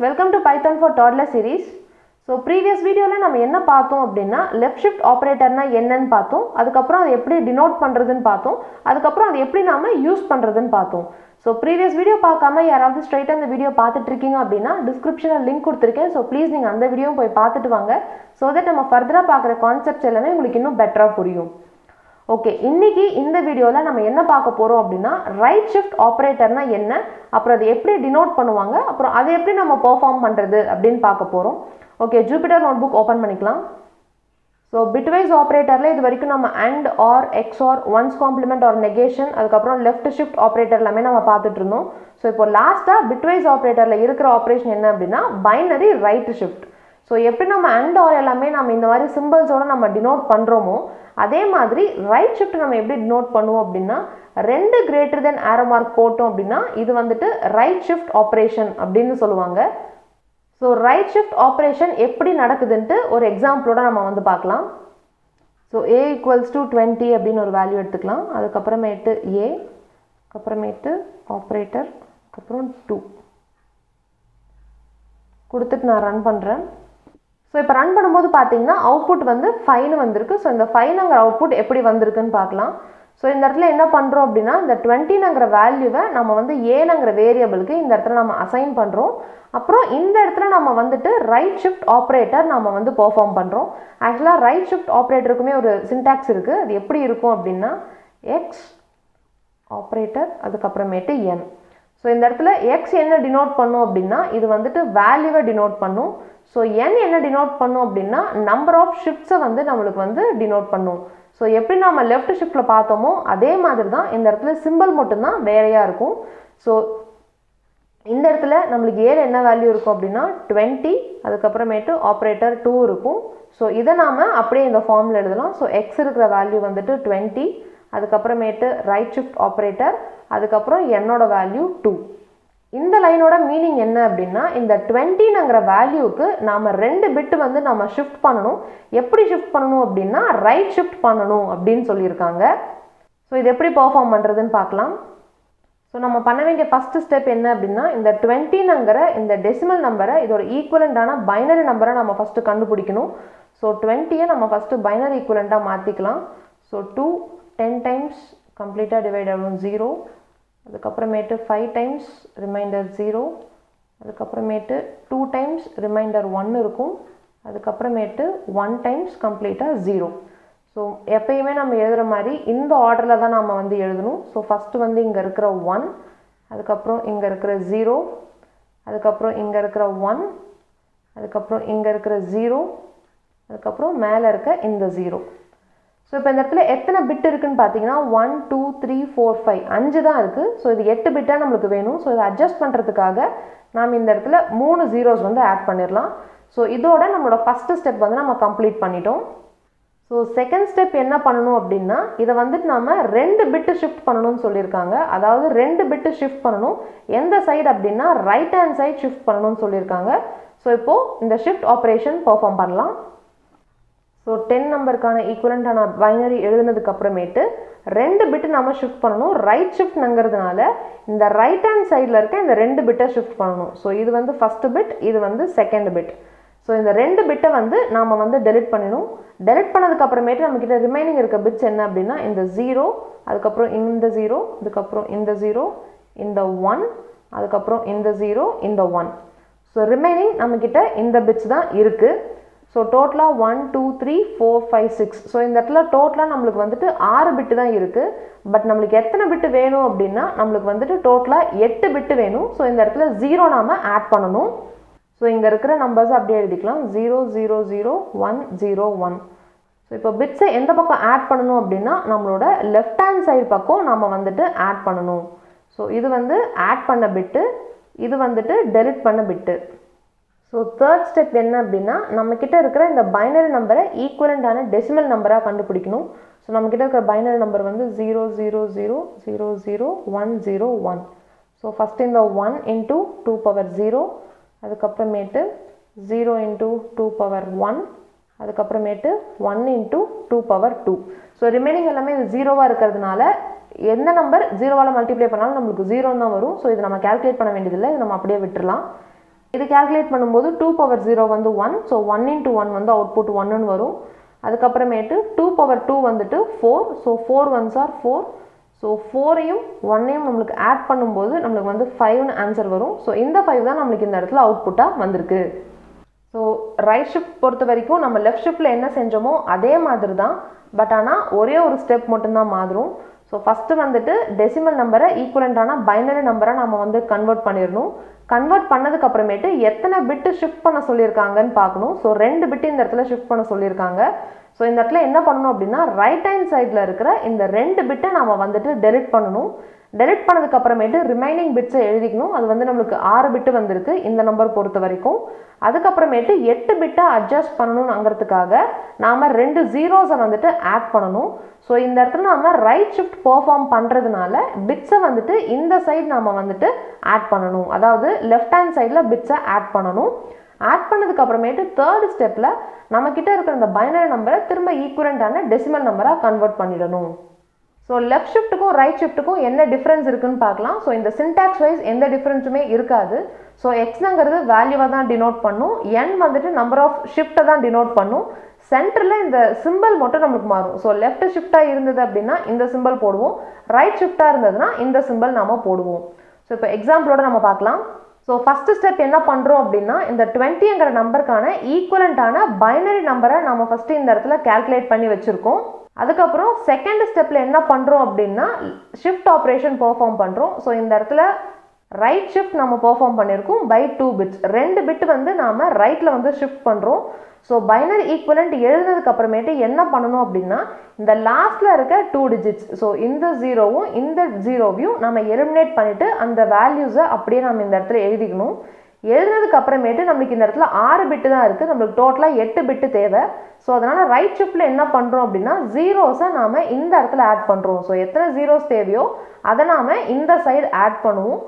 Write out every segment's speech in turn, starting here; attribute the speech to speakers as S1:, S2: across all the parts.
S1: Welcome to Python for Toddler series. So previous video la நம்ம என்ன பார்த்தோம் அப்படினா left shift operator னா என்னன்னு பார்த்தோம். அதுக்கு அப்புறம் அது எப்படி denote பண்றதுன்னு பார்த்தோம். அதுக்கு அப்புறம் அது எப்படி நாம யூஸ் பண்றதுன்னு பார்த்தோம். So previous video பார்க்காம யாராவது straight அந்த வீடியோ பார்த்துட்டு இருக்கீங்க அப்படினா descriptionல லிங்க் கொடுத்திருக்கேன். So please நீங்க அந்த வீடியோவை போய் பார்த்துட்டு வாங்க so that நம்ம ஃபர்தரா பார்க்குற கான்செப்ட்ஸ் எல்லாமே உங்களுக்கு இன்னும் பெட்டரா புரியும். ஓகே, இன்னைக்கு இந்த வீடியோல நம்ம என்ன பார்க்க போறோம் அப்படினா ரைட் ஷிஃப்ட் ஆபரேட்டர்னா என்ன, அப்புறம் அது எப்படி டினோட் பண்ணுவாங்க, அப்புறம் அதை எப்படி நம்ம பெர்ஃபார்ம் பண்றது அப்படினு பார்க்க போறோம். ஓகே, ஜூபிட்டர் நோட்புக் ஓபன் பண்ணிக்கலாம். ஸோ பிட்வைஸ் ஆப்ரேட்டரில் இது வரைக்கும் நம்ம and or XOR ones complement or negation அதுக்கப்புறம் லெஃப்ட் ஷிஃப்ட் ஆப்ரேட்டர் எல்லாமே நம்ம பார்த்துட்டு இருந்தோம். ஸோ இப்போ லாஸ்ட்டாக பிட்வைஸ் ஆப்ரேட்டரில் இருக்கிற ஆப்ரேஷன் என்ன அப்படின்னா பைனரி ரைட் ஷிஃப்ட். ஸோ எப்படி நம்ம அண்ட் ஆர் எல்லாமே நம்ம இந்த மாதிரி சிம்பிள்ஸோட நம்ம டினோட் பண்ணுறோமோ அதே மாதிரி ரைட் ஷிஃப்ட் நம்ம எப்படி டினோட் பண்ணுவோம் அப்படின்னா ரெண்டு கிரேட்டர் தென் ஆரோ மார்க் போட்டோம் அப்படின்னா இது வந்துட்டு ரைட் ஷிஃப்ட் ஆப்ரேஷன் அப்படின்னு சொல்லுவாங்க. ஸோ ரைட் ஷிஃப்ட் ஆப்ரேஷன் எப்படி நடக்குதுன்ட்டு ஒரு எக்ஸாம்பிளோட நம்ம வந்து பார்க்கலாம். ஸோ a = 20 அப்படின்னு ஒரு வேல்யூ எடுத்துக்கலாம். அதுக்கப்புறமேட்டு a, அப்புறமேட்டு ஆப்ரேட்டர், அப்புறம் 2 கொடுத்துட்டு நான் ரன் பண்ணுறேன். ஸோ இப்போ ரன் பண்ணும்போது பார்த்தீங்கன்னா அவுட்புட் வந்து 5 வந்திருக்கு. ஸோ இந்த 5ங்கிற அவுட்புட் எப்படி வந்திருக்குன்னு பார்க்கலாம். ஸோ இந்த இடத்துல என்ன பண்ணுறோம் அப்படின்னா இந்த 20ங்கிற வேல்யூவை நம்ம வந்து ஏங்கிற வேரியபிளுக்கு இந்த இடத்துல நம்ம அசைன் பண்ணுறோம். அப்புறம் இந்த இடத்துல நம்ம வந்துட்டு ரைட் ஷிஃப்ட் ஆப்ரேட்டர் நம்ம வந்து பெர்ஃபார்ம் பண்ணுறோம். ஆக்சுவலாக ரைட் ஷிஃப்ட் ஆப்ரேட்டருக்குமே ஒரு சின்டாக்ஸ் இருக்குது. அது எப்படி இருக்கும் அப்படின்னா எக்ஸ் ஆப்ரேட்டர் அதுக்கப்புறமேட்டு என். ஸோ இந்த இடத்துல எக்ஸ் என்ன டினோட் பண்ணும் அப்படின்னா இது வந்துட்டு வேல்யூவை டினோட் பண்ணும். ஸோ என் என்ன டினோட் பண்ணும் அப்படின்னா நம்பர் ஆஃப் ஷிஃப்ட்ஸை வந்து நம்மளுக்கு வந்து டினோட் பண்ணும். ஸோ எப்படி நம்ம லெஃப்ட் ஷிஃப்ட்டில் பார்த்தோமோ அதே மாதிரி தான் இந்த இடத்துல சிம்பிள் மட்டும்தான் வேறையாக இருக்கும். ஸோ இந்த இடத்துல நம்மளுக்கு ஏழு என்ன வேல்யூ இருக்கும் அப்படின்னா 20 அதுக்கப்புறமேட்டு ஆப்ரேட்டர் 2 இருக்கும். ஸோ இதை நாம் அப்படியே இந்த ஃபார்மில் எழுதலாம். ஸோ எக்ஸ் இருக்கிற வேல்யூ வந்துட்டு 20 அதுக்கப்புறமேட்டு ரைட் ஷிஃப்ட் ஆப்ரேட்டர் அதுக்கப்புறம் என்னோட வேல்யூ 2. இந்த லைனோட மீனிங் என்ன அப்படின்னா இந்த 20ங்கிற வேல்யூக்கு நாம் 2 பிட் வந்து நம்ம ஷிஃப்ட் பண்ணணும். எப்படி ஷிஃப்ட் பண்ணணும் அப்படின்னா ரைட் ஷிஃப்ட் பண்ணணும் அப்படின்னு சொல்லியிருக்காங்க. ஸோ இது எப்படி பெர்ஃபார்ம் பண்ணுறதுன்னு பார்க்கலாம். ஸோ நம்ம பண்ண வேண்டிய ஃபஸ்ட்டு ஸ்டெப் என்ன அப்படின்னா இந்த 20ங்கிற இந்த டெசிமல் நம்பரை இதோட ஈக்குவலண்டான பைனரி நம்பரை நம்ம ஃபஸ்ட்டு கண்டுபிடிக்கணும். ஸோ 20யை நம்ம ஃபஸ்ட்டு பைனரி ஈக்குவலண்டாக மாற்றிக்கலாம். ஸோ 2 10 டைம்ஸ் கம்ப்ளீட்டாக டிவைட் ஆகும் 0, அதுக்கப்புறமேட்டு 5 டைம்ஸ் ரிமைண்டர் 0, அதுக்கப்புறமேட்டு 2 டைம்ஸ் ரிமைண்டர் 1 இருக்கும், அதுக்கப்புறமேட்டு 1 டைம்ஸ் கம்ப்ளீட்டாக 0. ஸோ எப்பயுமே நம்ம எழுதுகிற மாதிரி இந்த ஆர்டரில் தான் நம்ம வந்து எழுதணும். ஸோ ஃபஸ்ட்டு வந்து இங்கே இருக்கிற 1, அதுக்கப்புறம் இங்கே இருக்கிற 0, அதுக்கப்புறம் இங்கே இருக்கிற 1, அதுக்கப்புறம் இங்கே இருக்கிற 0, அதுக்கப்புறம் மேலே இருக்க இந்த 0. ஸோ இப்போ இந்த இடத்துல எத்தனை பிட் இருக்குன்னு பார்த்தீங்கன்னா 1 2 3 4 5 5 தான் இருக்குது. ஸோ இது 8 பிட்டாக நம்மளுக்கு வேணும். ஸோ இதை அட்ஜஸ்ட் பண்ணுறதுக்காக நாம் இந்த இடத்துல 3 ஜீரோஸ் வந்து ஆட் பண்ணிடலாம். ஸோ இதோட நம்மளோட ஃபஸ்ட்டு ஸ்டெப் வந்து நம்ம கம்ப்ளீட் பண்ணிட்டோம். ஸோ செகண்ட் ஸ்டெப் என்ன பண்ணணும் அப்படின்னா இதை வந்துட்டு நம்ம 2 பிட்டு ஷிஃப்ட் பண்ணணும்னு சொல்லியிருக்காங்க. அதாவது 2 பிட்டு ஷிஃப்ட் பண்ணணும். எந்த சைடு அப்படின்னா ரைட் ஹேண்ட் சைடு ஷிஃப்ட் பண்ணணும்னு சொல்லியிருக்காங்க. ஸோ இப்போது இந்த ஷிஃப்ட் ஆப்ரேஷன் பெர்ஃபார்ம் பண்ணலாம். ஸோ 10 நம்பருக்கான ஈக்குவலண்டான பைனரி எழுதுனதுக்கு அப்புறமேட்டு 2 பிட்டு நம்ம ஷிஃப்ட் பண்ணணும். ரைட் ஷிஃப்ட்ங்கிறதுனால இந்த ரைட் ஹேண்ட் சைடில் இருக்க இந்த 2 பிட்டை ஷிஃப்ட் பண்ணணும். ஸோ இது வந்து ஃபஸ்ட்டு பிட், இது வந்து செகண்ட் பிட். ஸோ இந்த 2 பிட்டை வந்து நாம் வந்து டெலிட் பண்ணிடணும். டெலிட் பண்ணதுக்கு அப்புறமேட்டு நம்மக்கிட்ட ரிமைனிங் இருக்க பிட்ஸ் என்ன அப்படின்னா இந்த 0, அதுக்கப்புறம் இந்த 0, அதுக்கப்புறம் இந்த 0, இந்த 1, அதுக்கப்புறம் இந்த 0, இந்த 1. ஸோ ரிமைனிங் நம்மக்கிட்ட இந்த பிட்ஸ் தான் இருக்குது. ஸோ டோட்டலாக 1 2 3 4 5 6. ஸோ இந்த இடத்துல டோட்டலாக நம்மளுக்கு வந்துட்டு 6 பிட்டு தான் இருக்குது. பட் நம்மளுக்கு எத்தனை பிட்டு வேணும் அப்படின்னா நம்மளுக்கு வந்துட்டு டோட்டலாக 8 பிட்டு வேணும். ஸோ இந்த இடத்துல 0 நாம் ஆட் பண்ணணும். ஸோ இங்கே இருக்கிற நம்பர்ஸ் அப்படியே எழுதிக்கலாம் 0 0 0 1 0 1. ஸோ இப்போ பிட்ஸை எந்த பக்கம் ஆட் பண்ணணும் அப்படின்னா நம்மளோட லெஃப்ட் ஹேண்ட் சைடு பக்கம் நம்ம வந்துட்டு ஆட் பண்ணணும். ஸோ இது வந்து ஆட் பண்ண பிட்டு. இது வந்துட்டு டெலிட் பண்ண பிட்டு. ஸோ தேர்ட் ஸ்டெப் என்ன அப்படின்னா நம்மக்கிட்ட இருக்கிற இந்த பைனரி நம்பரை ஈக்குவலண்டான டெசிமல் நம்பராக கண்டுபிடிக்கணும். ஸோ நம்மக்கிட்ட இருக்கிற பைனரி நம்பர் வந்து 000000101. ஸோ ஃபஸ்ட்டு இந்த 1 இன்ட்டு 2 பவர் 0, அதுக்கப்புறமேட்டு 0 இன்ட்டு 2 பவர் 1, அதுக்கப்புறமேட்டு 1 இன்ட்டு 2 பவர் 2. ஸோ ரிமைனிங் எல்லாமே இது ஜீரோவாக இருக்கிறதுனால எந்த நம்பர் ஜீரோவால் மல்டிப்ளை பண்ணாலும் நம்மளுக்கு 0 தான் வரும். ஸோ இது நம்ம கேல்குலேட் பண்ண வேண்டியதில்லை, இது நம்ம அப்படியே விட்டுறலாம். இது கேல்குலேட் பண்ணும்போது 2 பவர் 0 வந்து 1. ஸோ 1 இன்ட்டு 1 வந்து அவுட்புட் 1ன்னு வரும். அதுக்கப்புறமேட்டு 2 பவர் 2 வந்துட்டு 4. So 4 1s are 4. ஸோ 4ஐயும் 1ஐயும் நம்மளுக்கு ஆட் பண்ணும்போது நம்மளுக்கு வந்து 5ன்னு ஆன்சர் வரும். ஸோ இந்த 5 தான் நம்மளுக்கு இந்த இடத்துல அவுட்புட்டாக வந்திருக்கு. ஸோ ரைட் ஷிஃப்ட் பொறுத்த வரைக்கும் நம்ம லெஃப்ட் ஷிஃப்ட்டில் என்ன செஞ்சோமோ அதே மாதிரி தான், பட் ஆனால் ஒரே ஒரு ஸ்டெப் மட்டும்தான் மாறும். ஸோ ஃபஸ்ட்டு வந்துட்டு டெசிமல் நம்பரை ஈக்குவலண்டான பைனரி நம்பரை நம்ம வந்து கன்வெர்ட் பண்ணிடணும். கன்வெர்ட் பண்ணதுக்கு அப்புறமேட்டு எத்தனை பிட்டு ஷிஃப்ட் பண்ண சொல்லியிருக்காங்கன்னு பார்க்கணும். ஸோ 2 பிட்டு இந்த இடத்துல ஷிஃப்ட் பண்ண சொல்லியிருக்காங்க. ஸோ இந்த இடத்துல என்ன பண்ணணும் அப்படின்னா ரைட் ஹேண்ட் சைடில் இருக்கிற இந்த 2 பிட்டை நம்ம வந்துட்டு டெலிட் பண்ணணும். டெலிட் பண்ணதுக்கு அப்புறமேட்டு ரிமைனிங் பிட்ஸை எழுதிக்கணும். அது வந்து நம்மளுக்கு 6 பிட்டு வந்திருக்கு இந்த நம்பர் பொறுத்த வரைக்கும். அதுக்கப்புறமேட்டு 8 பிட்டை அட்ஜஸ்ட் பண்ணணுங்கிறதுக்காக நாம் 2 ஜீரோஸை வந்துட்டு ஆட் பண்ணணும். ஸோ இந்த இடத்துல நம்ம ரைட் ஷிஃப்ட் பெர்ஃபார்ம் பண்ணுறதுனால பிட்ஸை வந்துட்டு இந்த சைடு நாம் வந்துட்டு ஆட் பண்ணணும். அதாவது லெஃப்ட் ஹேண்ட் சைடில் பிட்ஸை ஆட் பண்ணணும். ஆட் பண்ணதுக்கு அப்புறமேட்டு தேர்ட் ஸ்டெப்பில் நம்மக்கிட்ட இருக்கிற இந்த பைனரி நம்பரை திரும்ப ஈக்குவலண்டான டெசிமல் நம்பராக கன்வெர்ட் பண்ணிடணும். ஸோ லெஃப்ட் ஷிஃப்ட்டுக்கும் ரைட் ஷிஃப்ட்டுக்கும் என்ன டிஃப்ரென்ஸ் இருக்குன்னு பார்க்கலாம். ஸோ இந்த சின்டாக்ஸ் வைஸ் எந்த டிஃப்ரென்ஸுமே இருக்காது. ஸோ எக்ஸ்ங்கிறது வேல்யூவாக தான் டினோட் பண்ணும், என் வந்துட்டு நம்பர் ஆஃப் ஷிஃப்ட்டை தான் டினோட் பண்ணும். சென்டரில் இந்த சிம்பிள் மட்டும் நம்மளுக்கு மாறும். ஸோ லெஃப்ட் ஷிஃப்டாக இருந்தது அப்படின்னா இந்த சிம்பிள் போடுவோம், ரைட் ஷிஃப்டாக இருந்ததுன்னா இந்த சிம்பிள் நாம் போடுவோம். ஸோ இப்போ எக்ஸாம்பிளோட நம்ம பார்க்கலாம். ஸோ ஃபஸ்ட்டு ஸ்டெப் என்ன பண்ணுறோம் அப்படின்னா இந்த 20ங்கிற நம்பருக்கான ஈக்குவலண்டான பைனரி நம்பரை நம்ம ஃபஸ்ட்டு இந்த இடத்துல கேல்குலேட் பண்ணி வச்சுருக்கோம். அதுக்கப்புறம் செகண்ட் ஸ்டெப்பில் என்ன பண்ணுறோம் அப்படின்னா ஷிஃப்ட் ஆப்ரேஷன் பெர்ஃபார்ம் பண்ணுறோம். ஸோ இந்த இடத்துல ரைட் ஷிஃப்ட் நம்ம பெர்ஃபார்ம் பண்ணியிருக்கோம் பை 2 பிட்ஸ். 2 பிட் வந்து நாம் ரைட்டில் வந்து ஷிஃப்ட் பண்ணுறோம். ஸோ பைனரி ஈக்குவலண்ட் எழுதுனதுக்கு அப்புறமேட்டு என்ன பண்ணணும் அப்படின்னா இந்த லாஸ்ட்டில் இருக்க 2 டிஜிட்ஸ், ஸோ இந்த ஜீரோவும் இந்த ஜீரோவையும் நம்ம எலிமினேட் பண்ணிவிட்டு அந்த வேல்யூஸை அப்படியே நம்ம இந்த இடத்துல எழுதிக்கணும். எழுதுனதுக்கு அப்புறமேட்டு நம்மளுக்கு இந்த இடத்துல 6 பிட்டு தான் இருக்குது, நம்மளுக்கு டோட்டலாக 8 பிட்டு தேவை. ஸோ அதனால் ரைட் ஷிஃப்ட்டில் என்ன பண்ணுறோம் அப்படின்னா ஜீரோஸை நாம் இந்த இடத்துல ஆட் பண்ணுறோம். ஸோ எத்தனை ஜீரோஸ் தேவையோ அதை நாம் இந்த சைடு ஆட் பண்ணுவோம்.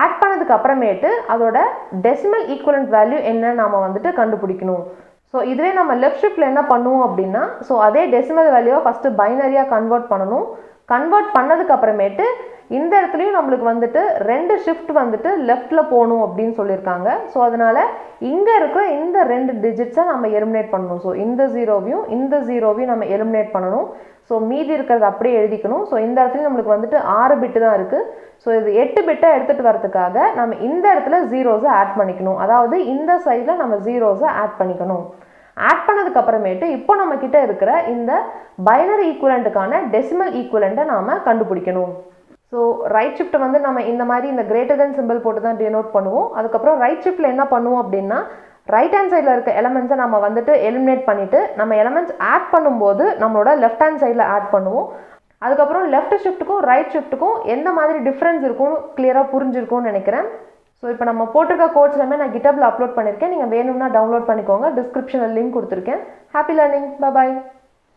S1: ஆட் பண்ணதுக்கு அப்புறமேட்டு அதோட டெசிமல் ஈக்குவலண்ட் வேல்யூ என்ன நாம் வந்துட்டு கண்டுபிடிக்கணும். ஸோ இதுவே நம்ம லெஃப்ட் ஷிஃப்ட்டில் என்ன பண்ணுவோம் அப்படின்னா ஸோ அதே டெசிமல் வேல்யூவை ஃபஸ்ட்டு பைனரியாக கன்வெர்ட் பண்ணணும். கன்வெர்ட் பண்ணதுக்கு அப்புறமேட்டு இந்த இடத்துலையும் நம்மளுக்கு வந்துட்டு 2 ஷிஃப்ட் வந்துட்டு லெஃப்டில் போகணும் அப்படின்னு சொல்லியிருக்காங்க. ஸோ அதனால் இங்கே இருக்கிற இந்த 2 டிஜிட்ஸை நம்ம எலிமினேட் பண்ணணும். ஸோ இந்த ஜீரோவையும் இந்த ஜீரோவையும் நம்ம எலிமினேட் பண்ணணும். ஸோ மீதி இருக்கிறது அப்படியே எழுதிக்கணும். ஸோ இந்த இடத்துலையும் நம்மளுக்கு வந்துட்டு 6 பிட்டு தான் இருக்குது. ஸோ இது 8 பிட்டை எடுத்துகிட்டு வரதுக்காக நம்ம இந்த இடத்துல ஜீரோஸை ஆட் பண்ணிக்கணும். அதாவது இந்த சைடில் நம்ம ஜீரோஸை ஆட் பண்ணிக்கணும். ஆட் பண்ணதுக்கு அப்புறமேட்டு இப்போ நம்ம கிட்ட இருக்கிற இந்த பைனரி ஈக்குவலண்ட்டுக்கான டெசிமல் ஈக்குவலண்ட்டை நாம் கண்டுபிடிக்கணும். ஸோ ரைட் ஷிஃப்ட்டை வந்து நம்ம இந்த மாதிரி இந்த கிரேட்டர் தென் சிம்பிள் போட்டு தான் டினோட் பண்ணுவோம். அதுக்கப்புறம் ரைட் ஷிஃப்ட்டில் என்ன பண்ணுவோம் அப்படின்னா ரைட் ஹேண்ட் சைடில் இருக்க எலமெண்ட்ஸை நம்ம வந்துட்டு எலிமினேட் பண்ணிவிட்டு நம்ம எலமெண்ட்ஸ் ஆட் பண்ணும்போது நம்மளோட லெஃப்ட் ஹேண்ட் சைடில் ஆட் பண்ணுவோம். அதுக்கப்புறம் லெஃப்ட் ஷிஃப்ட்டுக்கும் ரைட் ஷிஃப்ட்டுக்கும் எந்த மாதிரி டிஃப்ரென்ஸ் இருக்கும்னு கிளியராக புரிஞ்சிருக்கும்னு நினைக்கிறேன். ஸோ இப்போ நம்ம போட்டிருக்க கோட்ஸ் எல்லாமே நான் GitHubல அப்லோட் பண்ணியிருக்கேன். நீங்கள் வேணும்னா டவுன்லோட் பண்ணிக்கோங்க. டிஸ்கிரிப்ஷனில் லிங்க் கொடுத்துருக்கேன். Happy learning. Bye bye.